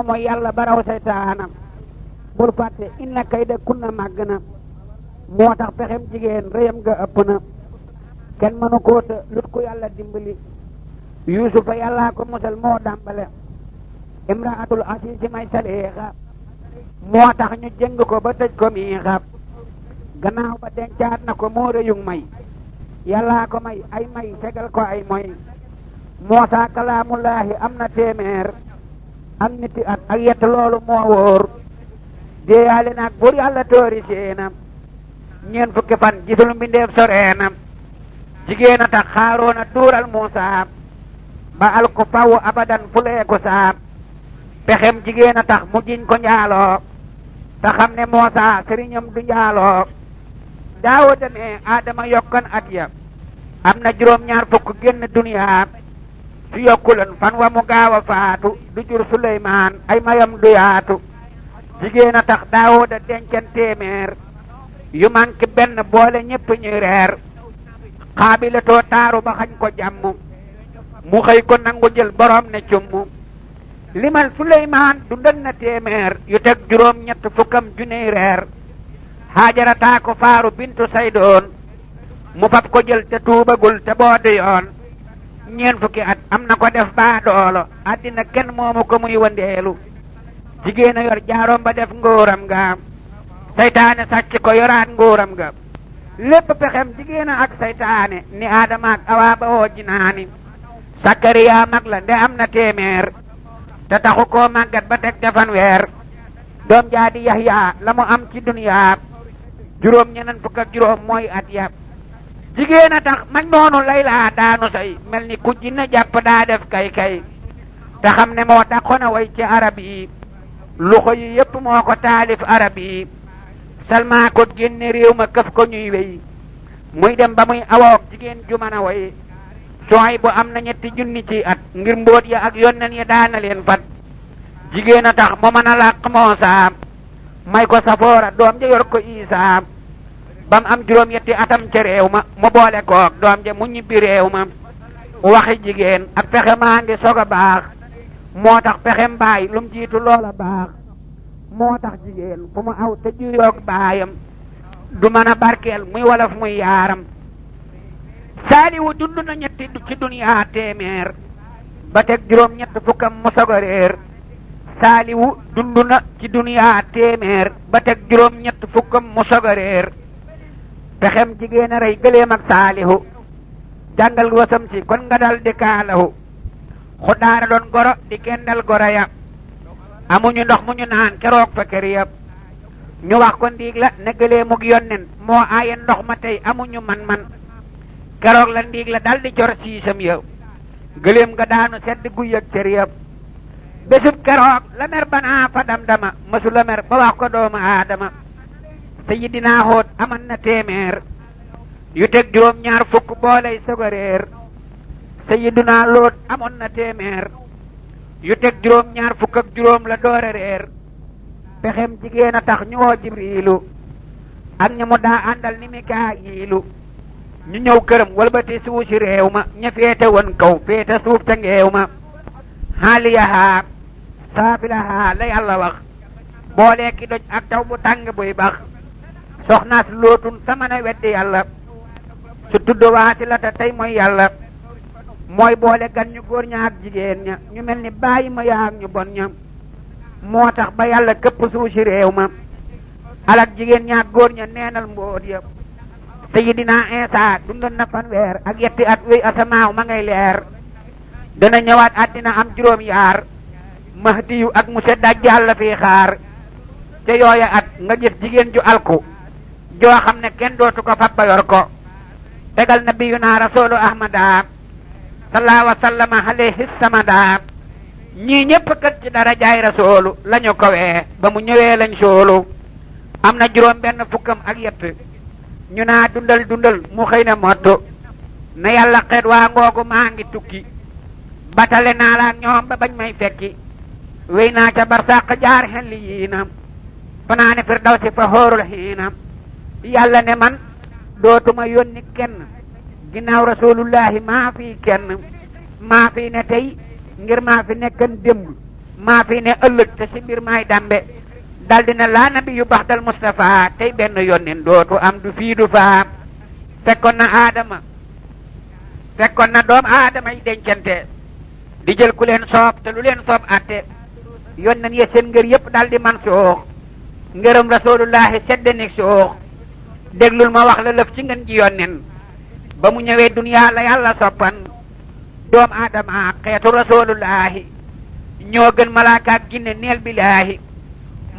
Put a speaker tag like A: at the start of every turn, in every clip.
A: mooy yàlla baraw seytaanam bul fàtte inna kayda kunna màgg na moo tax pexem jigéen rëyam nga ëpp na kenn mënu koo ta lut ku yàlla dimbali yuusufa yàllaa ko musal moo dàmbale imraatul asiisi may saliixa moo tax ñu jëng ko ba tëj ko miixa gannaaw ba dencaat na ko moo rëyug may yàllaa ko may ay may fegal ko ay moy moosa kalaamullaahi am na téeméer ak niti at ak yett loolu moo wóor déeyaale naag bur yàlla tóori séena ñeen fukki fan gisul mbindeef soreena jigéen a tax xaaroona tuural muusa ba al ko faw abadan fuleeku saab pexem jigéen a tax mu jiñ ko njaaloo te xam ne muusa sëriñam du njaaloo daawuda ne aadama yokkan at ya am na juróom-ñaar fukk génn duniyaa su yokkulan fan wa mu gaaw a faatu du jur suleymaan ay mayam du yaatu jigéen a tax daawuda dencan téeméer yu manki benn boole ñépp ñuy reer xaabilatoo taaru ba xañ ko jàmm mu xëy ko nangu jël borom ne cumm limal suleymaan dundal na téeméer yu teg juróom ñett fukkam junniy reer haajarataa ko faaru bintu saydoon mu fab ko jël te tuubagul te boodi yoon ñeen fukki at am na ko def baa doolo àddina kenn moomu ko muy wandeelu jigéen a yor jaaroom ba def ngóoram nga saytaane sàcc ko yoraat ngóoram nga lépp pexem jigéen a ak saytaane ni aadama ak awaa ba woo jinaani sakariya mag la nde am na téeméer te taxu koo màggat ba teg defan weer doom jaadi yaxya la mu am ci duniyaa juróom ñeneen fukk ak juróom mooy at ya jigéen a tax mañ noonu layla daanu say mel ni ku jinne jàpp daa def kay te xam ne moo dàqoon a way ci arab yi luxo yi yépp moo ko taalif arab yi salmaa ko génne réew ma këf ko ñuy wey muy dem ba muy awoog jigéen ju mën a way sooy bu am na ñetti junni ci at ngir mbóot ya ak yonnen ya daana leen fat jigéen a tax mu mën a làq Muusaa may ko safoora doom ja yor ko Isaa bam am juróom yetti atam ca réew ma mu boole koog doom ja mu ñibbi réew ma waxi jigéen ak pexe maa ngi sog a baax moo tax pexem baay lum jiitu loola baax moo tax jigéen fu mu aw te juyoog baayam du mën a barkeel muy wolof muy yaaram saaliwu dund na ñetti ci duniyaa téeméer ba teg juróom ñett fukkam mu sog a réer saaliwu dund na ci duniyaa téeméer ba teg juróom ñett fukkam mu sog a réer pexem jigéen a rey gëléem ak saalihu jàngal wasam si kon nga dal di kaalahu xuddaara doon goro di kendal goro ya amuñu ndox mu ñu naan keroog fa kër ya ñu wax ko ndiig la ne gëléemug yonnen moo aaye ndox ma tey amuñu man keroog la ndiig la dal di cor siisam ya gëléem nga daanu sedd guy ak cër ya bésub keroog la mer banaa fa dam-dama mësu la mer ba wax ko doomu aadama sayidina Hóot aman na téeméer yu teg juróom ñaar fukk booley soga réer sayidina Lóot amoon na téeméer yu teg juróom ñaar fukk ak juróom la doore réer pexem jigéen a tax ñu woo Jibriilu ak ña mu daa àndal ni Mikaayilu ñu ñëw këram walbati suuf si réew ma ña féete woon kaw féete suuf ca ngeew ma xaaliyahaa saafilahaa la yàlla wax boolee ki doj ak taw bu tàng buy bax soxnaas lootun sama na weddi yàlla su tudd waati la te tey mooy yàlla mooy boole gan ñu góor ña ak jigéen ña ñu mel ni bàyyi ma yaa ak ñu bon ña moo tax ba yàlla këpp suuf si réew ma alak jigéen ña ak góor ña neenal mbóot ya sayidina Iisaa dundoon na fanweer ak yetti at wéy asamaaw ma ngay leer dana ñëwaat àddina am juróom yaar mahdiyu ak monsieur dajjal la fii xaar ca yooya at nga gis jigéen ju alku joo xam ne kenn dootu ko fab ba yor ko tegal nabiyuna rasulu ahmada sallallahu wa sallama alayhi samada ñii ñépp kat ci dara jaay rasulu lañu kowee ba mu ñëwee lañ soolu am na juróom benn fukkam ak yett ñu naa dundal mu xëy na mottu na yàlla xeet waa ngoogu maa ngi tukki batale naa la ñoom ba bañ may fekki wéy naa ca barsàq jaar xel yii na fanaane firdawsi fa hóorul xiina yàlla ne man dootuma yónni kenn ginnaaw rasulullahi maa fi kenn maa fi ne tey ngir maa fi nekkan démb maa fi ne ëllëg te si mbir maay dambe daldi ne laa nabi yu baxdal Mustafa tey benn yónneen dootu am du fii du faa fekkoon na doom aadama yi dencante di jël ku leen soob te lu leen soob atte yónneen ya seen ngër yépp daldi man suux ngërëm rasulullahi sedde nig suux déglul ma wax la lëf ci ngeen ji yónneen ba mu ñëwee duniyaa la yàlla soppan doom aadama xeetu rasulullahi ñoo gën malaaka ak ginne neel billaahi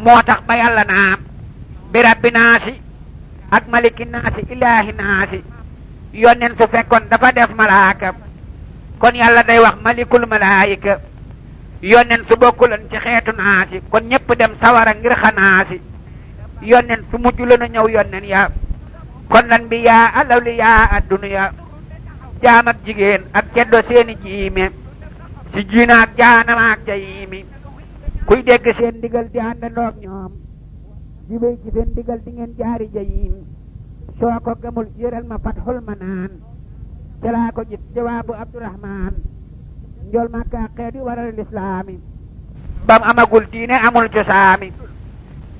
A: moo tax ba yàlla naam bi rabbi naasi ak maliki naasi ilaahi naasi yónneen su fekkoon dafa def malaaka kon yàlla day wax malikul malaayika yónneen su bokkulan ci xeetu naasi kon ñépp dem sawara ngir xanaasi yónneen su mujj la na ñëw yónneen ya kon lan bi yaa alawli yaa adduniya jaam ak jigéen ak ceddo seeni jiime si jiina ak jaanama ak jayiimi kuy dégg seen ndigal di àndandoog ñoom di wéy ci seen ndigal di ngeen jaari jayiim soo ko gëmul yëral ma fatxul manaan ca laa ko gis jawaabu Abdurahmaan njool Makka xeet yi waral lislaami bam amagul diine amul cosaami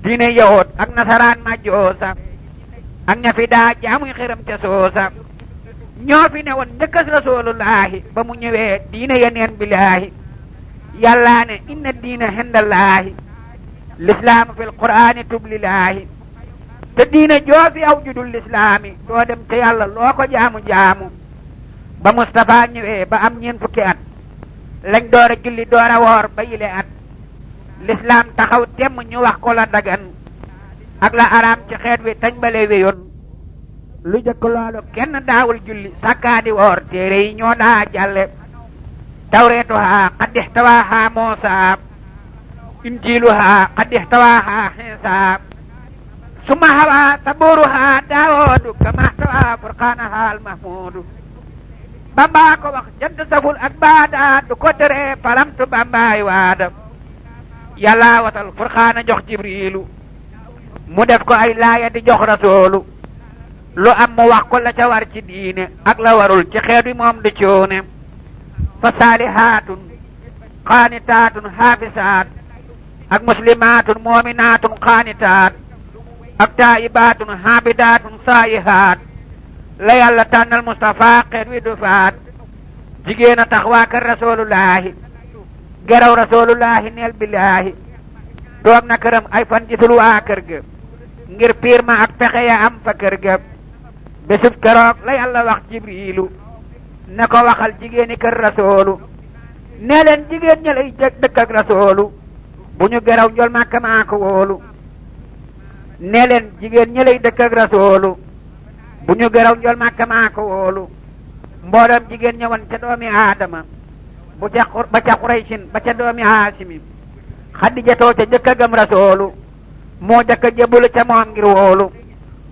A: diine yahud ak nasaraan majoosa ak ña fi daa jaamuy xiram ca soosa ñoo fi ne woon njëkkas rasulullahi ba mu ñëwee diine yeneen billaahi yàllaa ne inna diina hindallaahi lislaamu fil qur'aani tublilaahi te diine joofi aw judul lislaami doo dem ca yàlla loo ko jaamu ba Mustafa ñëwee ba am ñeen fukki at lañ door a julli door a woor ba yile at lislaam taxaw temm ñu wax ko la dagan ak la araam ci xeet wi tañ bale wéyoon lu jëkk loolu kenn daawul julli sàkkaadi woor téere yi ñoo daa jàlle tawreetuhaa qad ixtawaahaa Muusaa injiiluhaa qad ixtawaahaa Iisaa summa hawaa sabuuruhaa Daawuudu kamaa ixtawaa furqaanahaa al-mahmuudu Bamba ko wax jant saful ak baada du ko tere palamtu Bambaay waada yàlla watal furqaana jox Jibriilu mu def ko ay laaya di jox Rasuulu lu am mu wax ko la ca war ci diine ak la warul ci xeet wi moom di coone fa saalihaatun qaanitaatun haafisaat ak muslimaatun moominaatun qaanitaat ak taayibaatun haabidaatun saayihaat la yàlla tànnal Mustafa xeet wi du faat jigéen a tax waa kër rasulullahi geraw rasulullahi neel billaahi toog na këram ay fan gisul waa kër ga ngir piir ma ak pexe ya am fa kër ga bésub keroog la yàlla wax Jibriilu ne ko waxal jigéeni kër rasoolu nee leen jigéen ña lay dëkk ak rasoolu bu ñu geraw njol Makka maa ko wóolu nee leen jigéen ña lay dëkk ak rasoolu bu ñu geraw njol Makka maa ko wóolu mboolem jigéen ñëwoon ca doomi aadama ba ca Quraysin ba ca doomi Haasimi Xadijatoo ca jëkk a gëm rasoolu moo jëkk a jébbalu ca moom ngir wóolu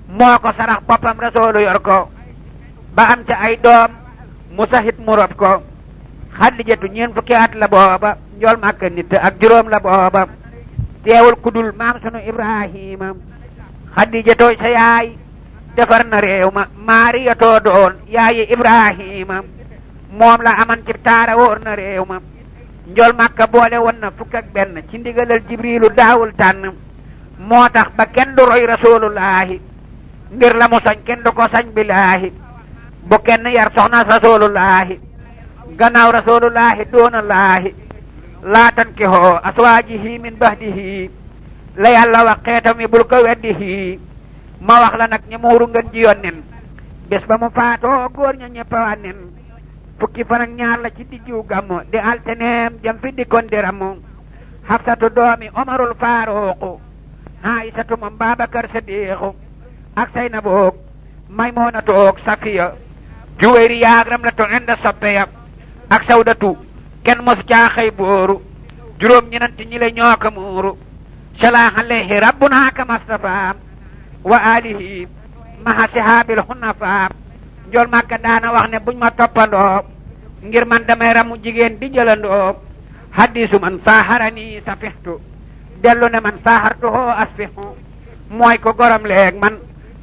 A: moo ko sarax boppam rasoolu yor ko ba am ca ay doom mu saxit mu rob ko Xadijatu ñeen fukki at la booba njool Makka nit ak juróom la booba teewul kudul maam sunu Ibrahima Xadijatoo sa yaay defar na réew ma Maariyatoo doon yaayi Ibrahima moom la aman ci taara wóor na réew ma njool Makka boole woon na fukk ak benn ci ndigalal Jibriilu daawul tànn moo tax ba kenn du roy rasulullahi ngir la mu sañ kenn du ko sañ billaahi bu kenn yar soxna rasulullahi gannaaw rasulullahi doonallaahi laa tankihoo aswaajihi min bahdihi la yàlla wax xeetam yi bul ko weddihi ma wax la nag ñi muuru ngeen ji yónneen bés ba mu faatoo góor ña ñëpp a nen fukki fan ak ñaar la ci diggiw gàmmu di alteneem jam fi dikkoon di ramu Hafsatu doomi Omarul Faaruqu Aysatu moom Babakar Sadiqu ak Saynabu Maymunatu ak Safiya Juwayri yaag Ramlatu inda soppe ya ak Sawdatu kenn mos caa xëy booru juróom ñenanti ñi le ñoo ko muuru salaahu alayhi rabbuna kama stafa wa alihi maha sihaabil hunafa njool Makka daana wax ne buñ ma toppandoo ngir man damay ramu jigéen di jëlandoo hadisu man saaharani safihtu dellu ne man saahartuhu asfihu mooy ko gorom leeg man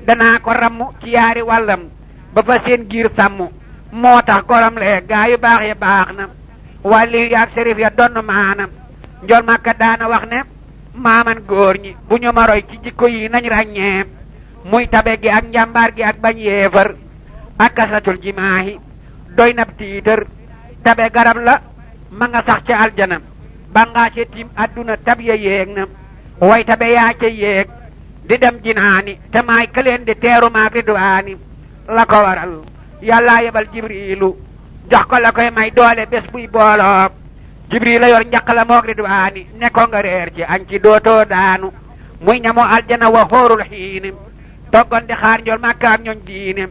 A: danaa ko ramu ci yaari wàllam ba fa seen giir sàmm moo tax gorom leeg gaa yu baax ya baax na wàlli yaag sërif ya donn maana njool Màkka daana wax ne maaman góor ñi bu ñu ma roy ci jikko yi nañ ràññee muy tabe gi ak njàmbaar gi ak bañ yeefar ak kasatul jimaahi doy nab tiitër tabe garab la ma nga sax ca aljana ba ngaa ca tiim adduna tab ya yéeg na way tabe yaa ca yéeg di dem jinaani te maay këleen di teeru maak ridwaani la ko waral yàllaa yebal jibriilu jox ko la koy may doole bés buy booloo jibril la yor njaq la mook ridwaani ne ko nga reer ci añ ci dootoo daanu muy ñamoo aljana wa xóorul xiini toggoon di xaar njool Màkka ak ñooñ diine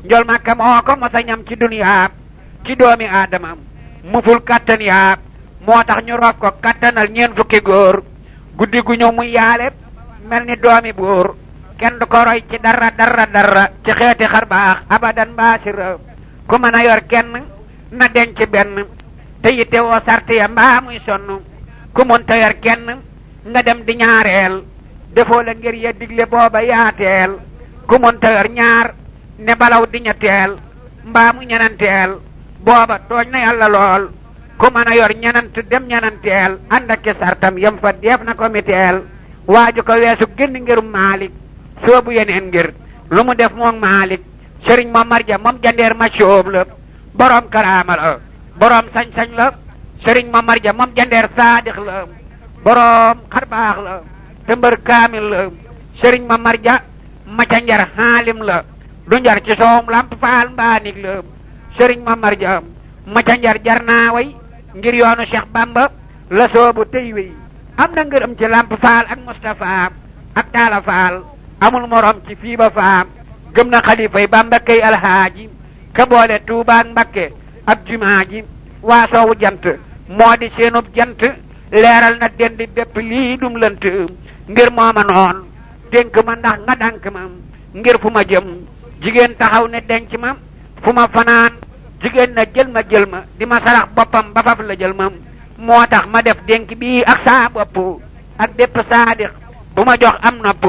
A: njool Màkka moo ko mosa ñam ci duniyaa ci doomi aadama muful kattan yaa moo tax ñu roof ko kattanal ñeen fukki góor guddi gu ñëw muy yaale mel ni doomi buur kenn du ko roy ci dara ci xeeti xar baax abadan mbaasira ku mën a yor kenn na denc benn te yitte woo sart ya mbaa muy sonn ku mënta yor kenn nga dem di ñaareel defoo la ngir ya digle booba yaateel ku mënta yor ñaar ne balaw di ñetteel mbaa mu ñenanteel booba tooñ na yàlla lool ku mën a yor ñenant dem ñenanteel ànd ak sartam yam fa def na ko miteel waaju ko weesu génn ngirum Maalik soobu yeneen ngir lu mu def moom Maalik sëriñ Momar Ja moom jandeer ma soob la boroom karaama la boroom sañ-sañ la sëriñ Momar Ja moom jandeer saadix la boroom xarbaax la te mbër kaamil la sëriñ Momar Ja ma ca njar xaalim la du njar ci soom lamp faal mbaanig la sëriñ Momar Ja ma ca njar jar naa way ngir yoonu Cheikh Bamba la soobu tey wey am na ngërëm ci lamp faal ak Moustapha ak Taala Faal amul morom ci fii ba faam gëm na xalifay Bamba kay alhaaji ka boole Tuuba ak Mbakke ak jumaa ji waa soowu jant moo di seenub jant leeral na dend bépp lii dum lënt ngir mooma noon dénk ma ndax nga dànk ma ngir fu ma jëm jigéen taxaw ne denc ma fu ma fanaan jigéen na jël ma di ma sarax boppam ba faf la jël ma moo tax ma def dénk bii ak saa bopp ak bépp saadix bu ma jox am nopp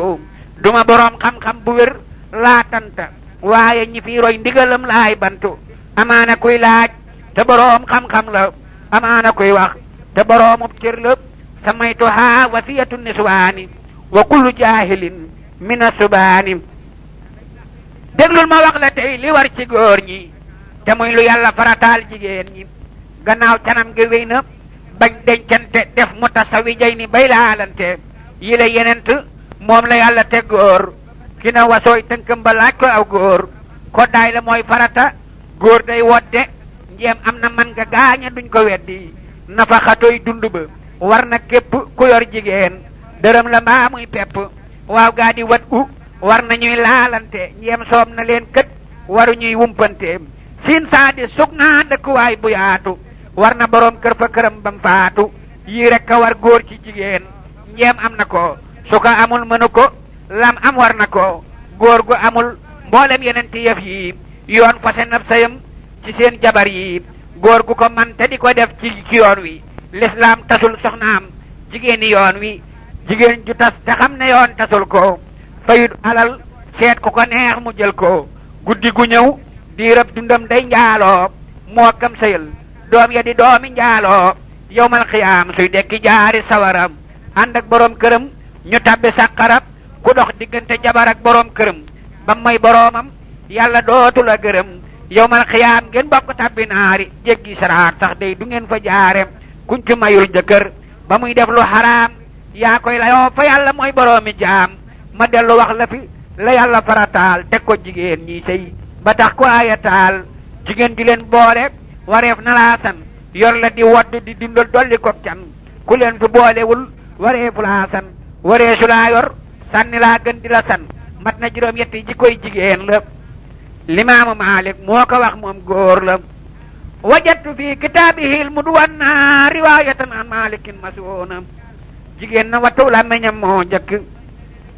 A: duma boroom xam-xam bu wér laa tanta waaye ñi fi roy ndigalam laay bantu amaana kuy laaj te boroom xam-xam la amaana kuy wax te boroomub cër la samaytuha wasiyatu niswaani wa kullu jaahilin min asubaani déglul ma wax la tey li war ci góor ñi te muy lu yàlla farataal jigéen ñi gannaaw canam gi wéy na bañ dencante def mu tasawi jay ni bay laalante yi la yenent moom la yàlla te góor ki na wasooy tënkam ba laaj ko aw góor ko daay la mooy farata góor day wodde njeem am na man nga gaaña duñ ko weddi nafa xatoy dund ba war na képp ku yor jigéen dërëm la mbaa muy pepp waaw gaa di wat u war na ñuy laalante njeem soob na leen kët waru ñuy wumpante siin saa di sug naa dëkkuwaay bu yaatu war na boroom kër fa këram bam faatu yii rek a war góor ci jigéen njeem am na ko su ko amul mënu ko lam am war na ko góor gu amul mboolem yeneen ti yëf yi yoon fase nab sayam ci seen jabar yi góor gu ko man te di ko def ci yoon wi lislaam tasul soxnaam jigéeni yoon wi jigéen ju tas te xam ne yoon tasul ko fayut alal seet ku ko neex mu jël ko guddi gu ñëw diirab dundam day njaaloo moo kam sayal doom ya di doomi njaaloo yowmal xiyaam suy dekki jaari sawaram ànd ak boroom këram ñu tabbi sàqarab ku dox diggante jabar ak boroom këram ba may boroomam yàlla dootu la gërëm yowmal xiyaam ngeen bokk tabbi naari jéggi saraat sax day du ngeen fa jaare kuñ ci mayul jëkkër ba muy def lu xaraam yaa koy layoo fa yàlla mooy boroomi jaam ma dellu wax la fi la yàlla farataal teg ko jigéen ñi sëy ba tax ko ayataal jigéen di leen boole wareef na laa san yor la di wodd di dundal dolli ko can ku leen fi boolewul wareefu laa san wareesu laa yor sànni laa gën di la san mat na juróom yetti ji koy jigéen la limaamu Maalik moo ko wax moom góor la wajatu fi kitaabihil mudwanna riwaayatan an Maalikin masuuna jigéen na wattu la meñam moo njëkk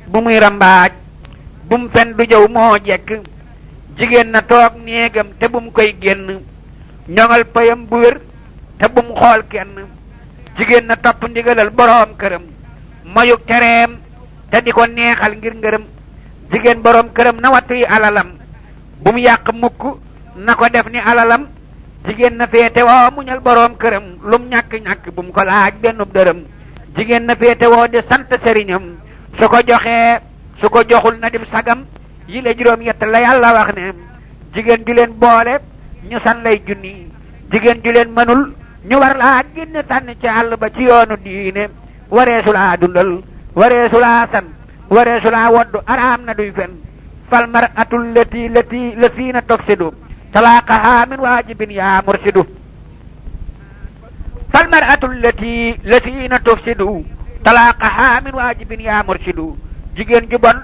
A: bu muy rambaaj bum fen du jëw moo jekk jigéen na toog néegam te bum koy génn ñoŋal payam bu wér te bum xool kenn jigéen na topp ndigalal boroom këram mayug tereem te di ko neexal ngir ngërëm jigéen boroom këram na wattu yi alalam bum yàq mukk na ko def ni alalam jigéen na féete woo muñal boroom këram lum ñàkk-ñàkk bu mu ko laaj bennub dërëm jigéen na féete woo di sant sëriñam su ko joxee su ko joxul na dim sagam yi la juróom yett la yàlla wax ne jigéen ju leen boole ñu san lay junni jigéen ju leen mënul ñu war laa génne tànn ci àll ba ci yoonu diine wareesu laa dundal wareesu laa san wareesu laa woddu araam na duy fen fal mar'atul latiina tufsidu talaaqaha min waajibin yaa mursidu fal mar'atul latiina tufsidu talaaqaha min waajibin yaa mursidu jigéen ju bon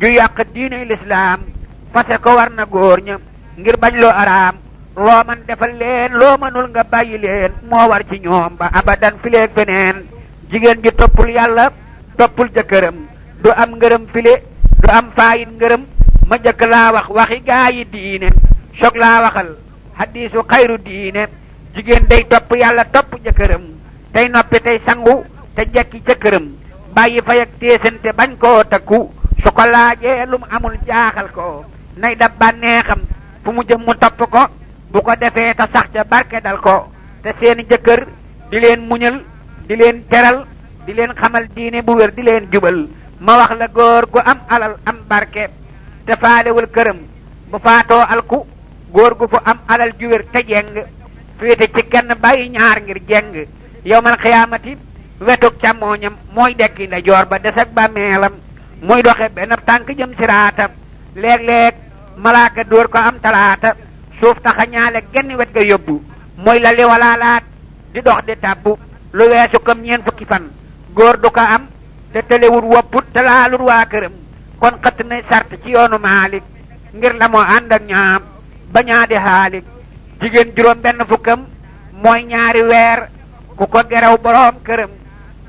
A: ju yàq diine lislaam fase ko war na góor ña ngir bañ loo araam loo man defal leen loo mënul nga bàyyi leen moo war ci ñoom ba abadan fileeg feneen jigéen ju toppul yàlla toppul jëkkëram du am ngërëm file du am faayit ngërëm ma jëkk laa wax waxi gaayi diine soog laa waxal hadiisu xayru diine jigéen day topp yàlla topp jëkkëram tey noppi tey sangu te jekki ca këram bàyyi fay ak téesante bañ koo takku su ko laajee lu mu amul jaaxal ko nay dab bànneexam fu mu jëm mu topp ko bu ko defee te sax ca barke dal ko te seeni jëkkër di leen muñal di leen teral di leen xamal diine bu wér di leen jubal ma wax la góor gu am alal am barke te faalewul këram bu faatoo alku góor gu fu am alal ju wér te jeng féete ci kenn bàyyi ñaar ngir jeng yawmal xiyaamati wetug càmmooñam mooy dekki nda joor ba des ak bàmmeelam muy doxe benn tànk jëm siraata léeg-léeg malaaka dóor ko am talaata suuf taxa ñaale genn wet ga yóbbu mooy la li walaalaat di dox di tàbbu lu weesu comme ñeen fukki fan góor du ko am te tëlewul wopput te laalul waa këram kon xëtt na sart ci yoonu Maalik ngir la moo ànd ak ñaam ba ñaadi xaalik jigéen juróom benn fukkam mooy ñaari weer ku ko geraw boroom këram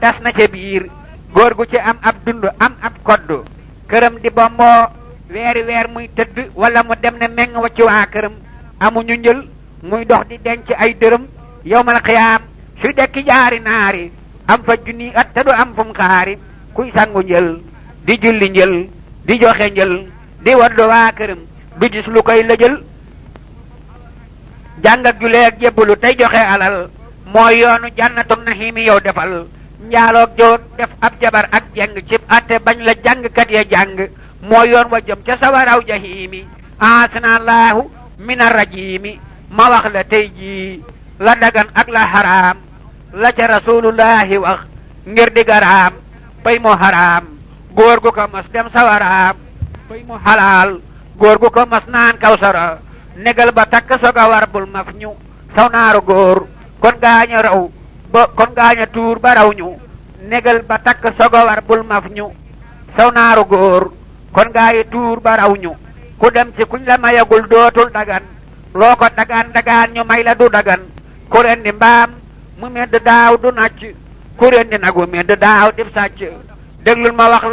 A: tas na ca biir góor gu ci am ab dund am ab kodd këram di bomboo weeri weer muy tëdd wala mu dem ne meng wa ci waa këram amuñu njël muy dox di denc ay dërëm yawmal xiyaam suy dekki jaari naari am fa junni at te du am fu mu xaari kuy sangu njël di julli njël di joxe njël di waddu waa këram du gis lu koy lëjël jàng ak julee ak jébbalu tey joxe alal mooy yoonu jànnatum naxiimi yow defal njaaloog joot def ab jabar ak jeng cib atte bañ la jàngkat ya jàng mooy yoon wa jëm ca sawaraw jahiimi asna allahu min arrajimi ma wax la tey jii la dagan ak la xaraam la ca rasulullahi wax ngir di garaam pay mu xaraam góor gu ko mas dem sawaraam pay mu xalaal góor gu ko mas naan kawsara negal ba takk soga war bul maf ñu saw naaru góor kon gaaña raw ba kon gaaña tuur ba raw ñu negal ba takk soga war bul maf ñu saw naaru góor kon gaayi tuur ba raw ñu ku dem ci kuñ la mayagul dootul dagan loo ko dagaan ñu may la du dagan ku rendi mbaam mu medd daaw du nàcc ku rendi nagu medd daaw dib sàcc déglul ma wax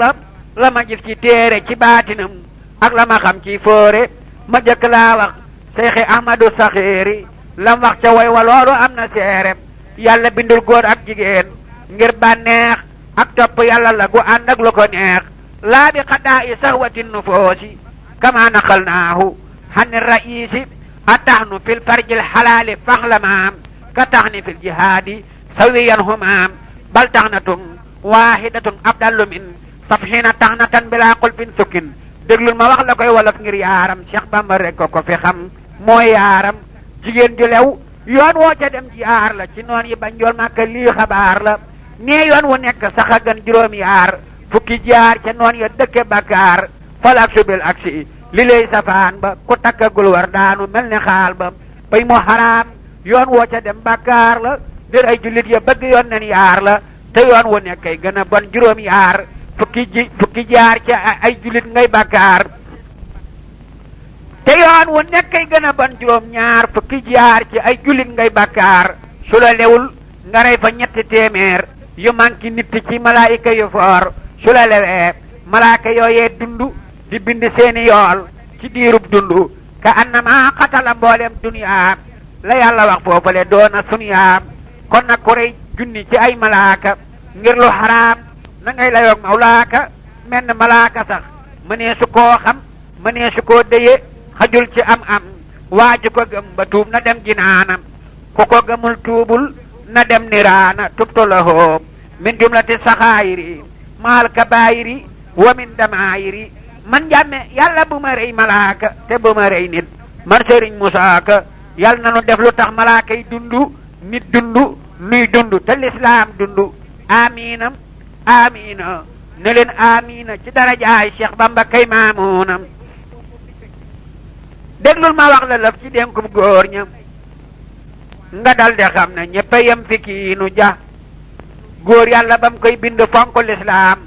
A: la ma gis ci téere ci baatinam ak la ma xam ci fóore ma jëkk laa wax Seyxi Ahmadu Saxiiri lam wax ca way wa loolu am na seere yàlla bindul góor ak jigéen ngir bànneex ak topp yàlla la gu ànd ak lu ko neex laa bi xadaa i saxwati nufoosi kama naqalnaahu xani raisi ataxnu fil farjil xalaali faxlamaam ka taxni fil jihaadi sawiyan humaam bal taxnatun waahidatun abdallu min safxina taxnatan bila xulfin sukkin déglul ma wax la koy wolof ngir yaaram Cheikh Bamba rek ko fi xam mooy yaaram jigéen ju lew yoon woo ca dem jiyaar la ci noon yi bañ jool màkka lii xabaar la nee yoon wu nekk sax a gën juróom yaar fukki jaar ca noon ya dëkke bakkaar fal ak subil ak si li lay safaan ba ku takkagul war daanu mel ne xaal ba pay mu xaraam yoon woo ca dem bakkaar la ngir ay jullit ya bëgg yoon nen yaar la te yoon wu nekk ay gën a bon juróom yaar fukki jaar ci ay jullit ngay bakkaar te yoon wu nekk ay gën a bon juróom ñaar fukki jaar ci ay jullit ngay bakkaar su la lewul nga rey fa ñetti téeméer yu manki nit ci malaayika yu foor su la lewee malaaka yooyee dundu di bind seeni yool ci diirub dundu ka annama xatala mboolem duniyaa la yàlla wax foofale doona suniyaa kon nag ku rey junni ci ay malaaka ngir lu xaraam na ngay layoog mawlaaka menn malaaka sax mënee su koo xam mënee su koo déye xajul ci am waaju ko gëm ba tuub na dem jinaanam ku ko gëmul tuubul na dem niraana tubtu lahu min jumlati saxaayiri maal kabaayiri wa min damaayiri man jàmme yàlla bu ma rey malaaka te bu ma rey nit man Sëriñ Musaa Ka yàlla na nu def lu tax malaaka yi dundu nit dundu nuy dundu te lislaam dundu amiinam amiina ne leen amiina ci darajaay Cheikh Bamba kay maamuunam déglul ma wax la lëf ci dénkum góor ña nga dal de xam ne ñëpp a yem fi kiinu ja góor yàlla ba mu koy bind fonk lislaam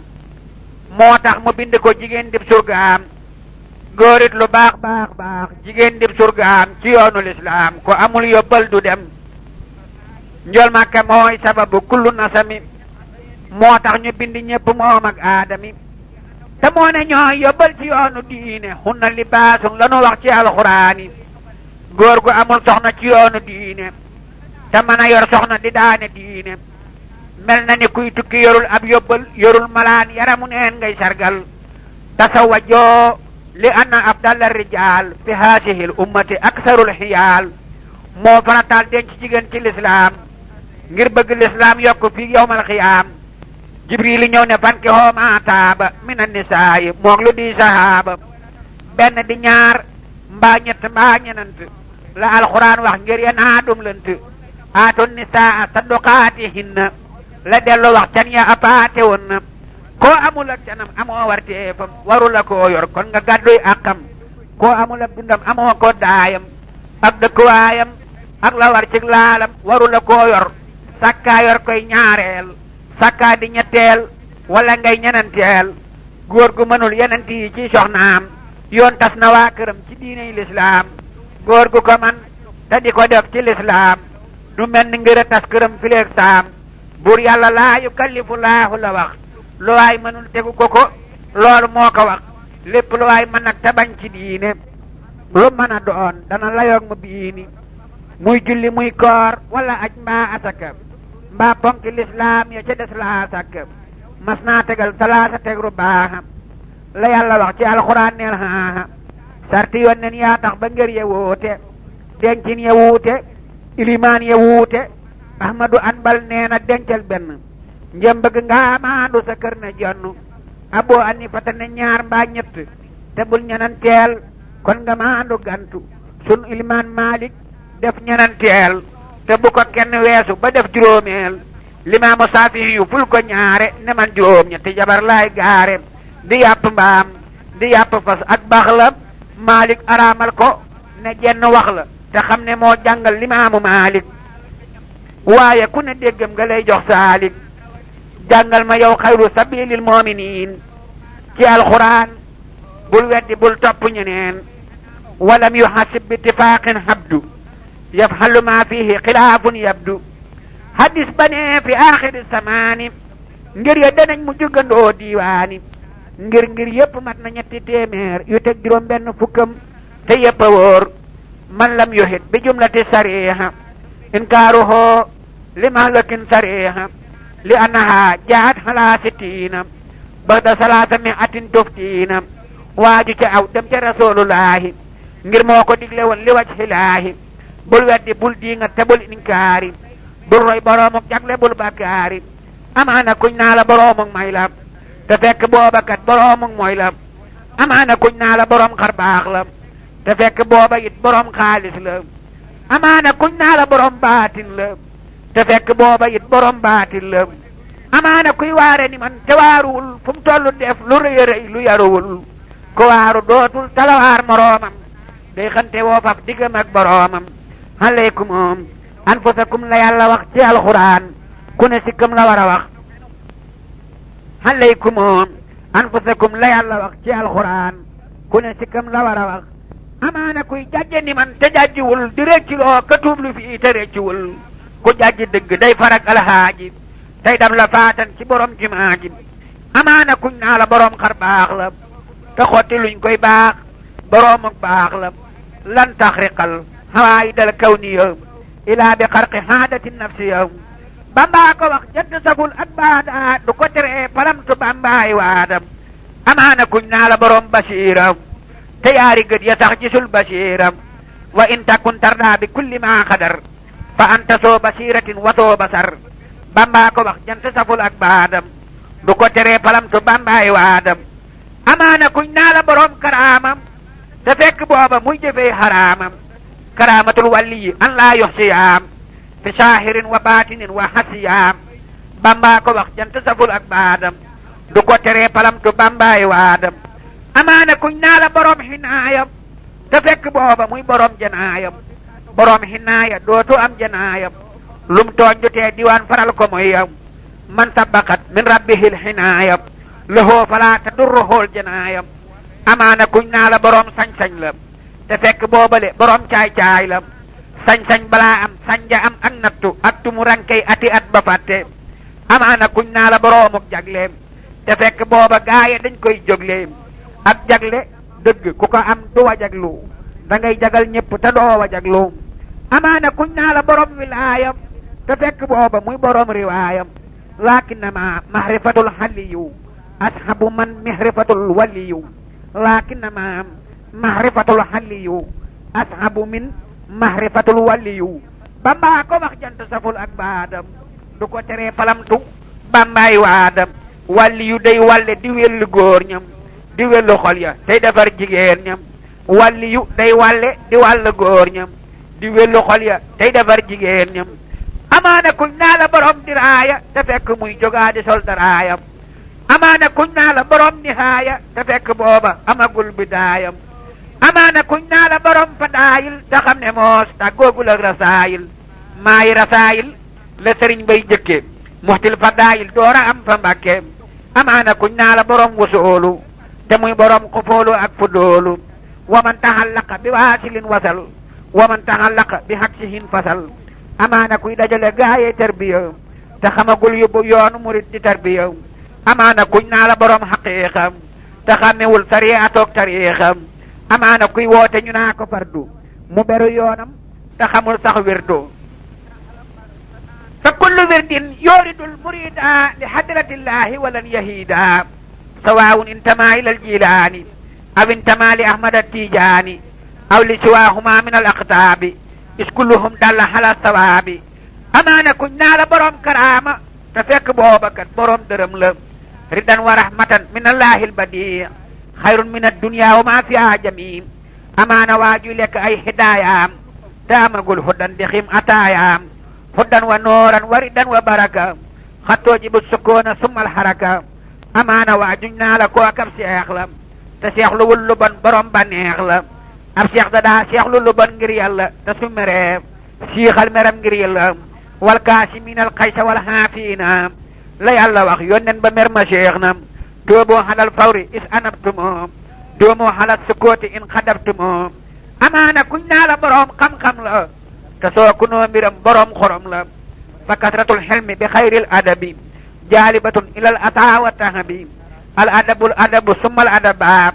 A: moo tax mu bind ko jigéen dib surgaam góor it lu baax baax baax jigéen dib surgaam ci yoonu lislaam ko amul yóbbal du dem njol Makka mooy sababu kullu nasami moo tax ñu bind ñëpp moom ak aadami te moo ne ñooy yóbbal ci yoonu diine hunna libaasun la nu wax ci alxuraani góor gu amul soxna ci yoonu diine te mën a yor soxna di daane diine mel na ni kuy tukki yorul ab yóbbal yorul malaan yaramu neen ngay sargal tasawajoo li anna afdal rijaal fi haasihi l ummati aksarul xiyaal moo farataal denc jigéen ci lislaam ngir bëgg lislaam yokk fii yowmal xiyaam jibril ñëw ne fanki hooma taaba mina nisaayi moog lu di sahaaba benn di ñaar mbaa ñett mbaa ñenant la alxuraan wax ngir ya naa dum lënt aatu nisaa saduqaatihinna la dellu wax can ya apaate woon na koo amul ak canam amoo warteefam waru la koo yor kon nga gàdduy àqam koo amul ak dundam amoo ko daayam ak dëkkuwaayam ak la war cig laalam waru la koo yor sakkaa yor koy ñaareel sakkaa di ñetteel wala ngay ñenanteel góor gu mënul yenent yi ci soxnaam yoon tas na waa këram ci diiney lislaam góor gu ko man te di ko def ci lislaam du mel ni ngir a tas këram fileeg saam buur yàlla laa yukallifu laahu la wax lu waay mënul tegu ko ko loolu moo ko wax lépp lu waay mën nag te bañ ci diine lu mën a doon dana layoog mu biini muy julli muy koor wala aj mbaa asaka mbaa ponki lislaam ya ca des laa sakk mas naa tegal salaasa tegru baaxa la yàlla wax ci alxuraan neel haaha sarti yoon nen yaa tax ba ngër ya wuute dencin ya wuute ilimaan ya wuute ahmadu anbal nee na dencal benn njëm bëgg nga maandu sa kër na jonn aboo ani fata ne ñaar mbaa ñett te bul ñenanteel kon nga maandu gantu sun ilimaan Malik def ñenanteel te bu ko kenn weesu ba def juróomeel limaamu Saafi yu ful ko ñaare ne man juróom ñetti jabar laay gaare di yàpp mbaam di yàpp fas ak baax la Malik araamal ko ne jenn wax la te xam ne moo jàngal limaamu Malik waaye ku ne déggam nga lay jox saalik jàngal ma yow xayru sabilil mu'minin ci alxuraan bul weddi bul topp ñeneen walam yuhasib bi ittifaqin habdu yafhalu ma fihi xilaafun yabdu hadis ba ne fi axiri samaani ngir ya danañ mu jugandoo diiwaani ngir yépp mat na ñetti téeméer yu teg juróom benn fukkam te yépp a wóor man lam yuhit bi jumlati sariha inkaaruhu li mahlakin sariha li annaha jaat hala sittiina baxda salaasa miatin tuftiina waaju ca aw dem ca rasulullahi ngir moo ko digle woon li wajhilaahi bul weddi bul diinga te bul inkaari bul roy boroomuk jagle bul bakkaari amaana kuñ naa la boroomuk may la te fekk booba kat boroomuk mooy la amaana kuñ naa la boroom xar baax la te fekk booba it boroom xaalis la amaana kuñ naa la boroom baatin la te fekk booba it boroom baatin la amaana kuy waare ni man te waaruwul fu mu tollu def lu rëy a rëy lu yaruwul ku waaru dootul talawaar moroomam day xante woo faf diggam ak boroomam alaykum anfusakum la yàlla wax ci alxuraan ku ne sikkam la war a wax alaykum anfusakum la yàlla wax ci alxuraan ku ne sikkam la war a wax amaana kuy jàjje ni man te jàjjiwul di récciloo ka tuublu fii te récciwul ku jàjji dëgg day farak alhaaji tey dam la faatan ci borom jumaa ji amaana kuñ naa la borom xar baax la te xotti luñ koy baax borom ak baax la lan taxriqal hawaayidal kawniya ilaa bi xarqi haadati nafsiya bambaa ko wax jënd sagul ak baada du ko tere palamtu bambaay waadam amaana kuñ naa la borom basiira te yaari gët ya tax gisul basiira wa in takun tarda bi kulli ma xadar fa anta soo basiratin wa soo basar bamba ko wax jant saful ak baadam du ko teree palamtu bambaay waadam amaana kuñ naa la borom karaamam te fekk booba muy jëfee xaraamam karaamatul waliyi an laa yoxsiyaam fi saahirin wa baatinin wa hasiyaam bamba ko wax jant saful ak baadam du ko teree palamtu bambaay waadam amaana kuñ naa la borom xinaayam te fekk booba muy borom janaayam borom xinaaya dootu am janaayam lum tooñ du tee diwaan faral ko mooy yow man sabaqat min rabbihil xinaayam lahoo falaa tadurruhul janaayam amaana kuñ naa la borom sañ-sañ la te fekk boobale borom caay-caay la sañ-sañ balaa am sanja am ak nattu ak tumu rankay ati at ba fàtte amaana kuñ naa la boromuk jagleem te fekk booba gaaye dañ koy jógleem ak jagle dëgg ku ko am du wa jaglu da ngay jagal ñëpp te doo wa jaglu amaana kuñ naa la borom wilaayam te fekk booba muy borom riwaayam lakinnama mahrifatul xaliyu ashabu man mihrifatul waliyu lakinnama mahrifatul xaliyu ashabu min mahrifatul waliyu bamba ko wax jant saful ak baadam du ko teree palamtu bambaay waadam waliyu day walle di wellu góor ñam di wellu xol ya tey defar jigéen ñam waliyu day walle di wàll góor ñam di wellu xol ya tey defar jigéen ñam amaana kuñ naa la borom diraaya te fekk muy jógaa di sol daraayam amaana kuñ naa la borom nihaaya te fekk booba amagul bidaayam amaana kuñ naa la borom fadaayil te xam ne moos tàggoogul ak rasaayil maayi rasaayil la sëriñ bay jëkke muxtil fadaayil doora am fa mbàkke amaana kuñ naa la borom wusoolu te muy borom xufoolu ak fudoolu waman taxallaqa bi waasilin wasal waman taxallaqa bi haksihin fasal amaana kuy dajale gaaye tarbiya te xamagul yóbbu yoonu murit di tarbiya amaana kuñ naa la borom xaqiiqam te xamewul sariatoog tariixam amaana kuy woote ñu naa ko fardu mu beru yoonam te xamul sax wirdu fa kullu wirdin yuridul murida li hadratillahi walan yahida sawaun intama ila aljilaani aw intama li ahmad attijaani aw li siwaahuma min al aqtaabi is kulluhum dalla ala sawaabi amaana kuñ naa la borom karaama te fekk booba kat borom dërëm la ridan wa rahmatan min allahi albadi xayrun min addunya wa ma fiha jami amaana waajuy lekk ay hidaayaam te amagul huddan di xim ataayaam huddan wa nooran wa ridan wa baraka xattooji bu sukkoona summal haraka amaana waajuñ naa la koo akab seex la te seexluwul lu bon borom ba neex la ab seex da daa seexlu lu bon ngir yàlla te su meree siixal meram ngir yàlla wal kaasimiina al xaysa wal xaafiina la yàlla wax yónneen ba mer ma seex na doomoo xalal fawri is anabtumoo doomoo xalal sukkooti in xadabtumoo amaana kuñ naa la borom xam-xam la te soo kunoo mbiram borom xorom la fa kasratul xilmi bi xayril adabi jaalibatun ilal ataa wa tahabi al adabu summal adaba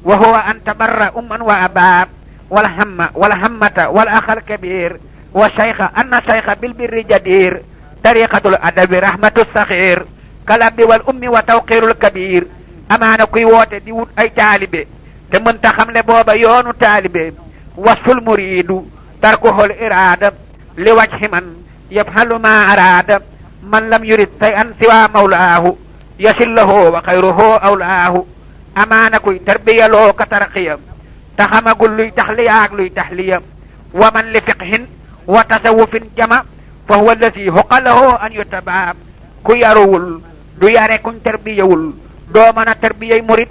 A: wa huwa an tabarra umman wa abaab wal hamma wal hammata wal axal kabir wa shaykha anna shaykha bil birri jadir tariqatul adabi rahmatu saxir kalabbi wal ummi wa tawqirul kabir amaana kuy woote di wut ay taalibe te mënta xamle booba yoonu taalibe wasful muridu tarkuhul iraada li wajhi man yafhalu ma araada man lam yurid say an siwa mawlaahu yasillahu wa xayruhu awlaahu amaana kuy tarbiyaloo ka tarqiya te xamagul luy taxliya ak luy taxliya wa man li fiqhin wa tasawufin jama fa huwa alladi huqalahu an yutaba ku yaruwul du yare kuñ tarbiyawul doo mën a tarbiyay murid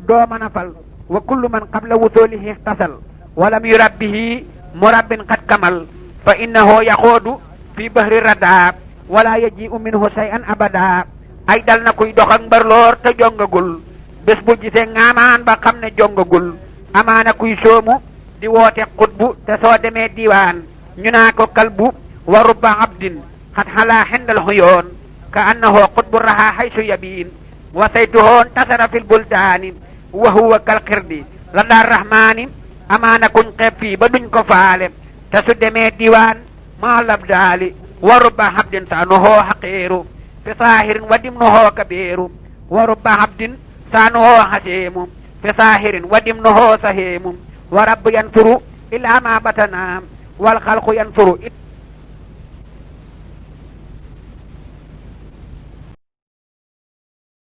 A: doo mën a fal wa kullu man qabla wusulihi ihtasal wa lam yurabbihi murabbin qad kamal fa innahu yaxoodu fi bahri rada wala yaji'u minhu shay'an abada ay dal na kuy dox ak mbarloor te jongagul bés bu gisee ngaamaan ba xam ne jongagul amaana kuy soomu di woote xutbu te soo demee diiwaan ñu naa ko kalbu wa rubba abdin xat xalaa xendal xuyoon ka annahu xutbu raha haysu yabiin wa saytuhoon tasara fil buldaani wa huwa kal xirdi la daar rahmaani amaana kuñ xeeb fii ba duñ ko faale te su demee diiwaan maa lab daali wa rubba abdin saanuhoo xaqiiru fi saahirin wa dimnuhoo kabiiru wa rubba abdin saanuhoo xasiimu fi saahirin wa dimnuhoo sahiimu wa rabbu yansuru illaa ma batana wal xalqu yanfuru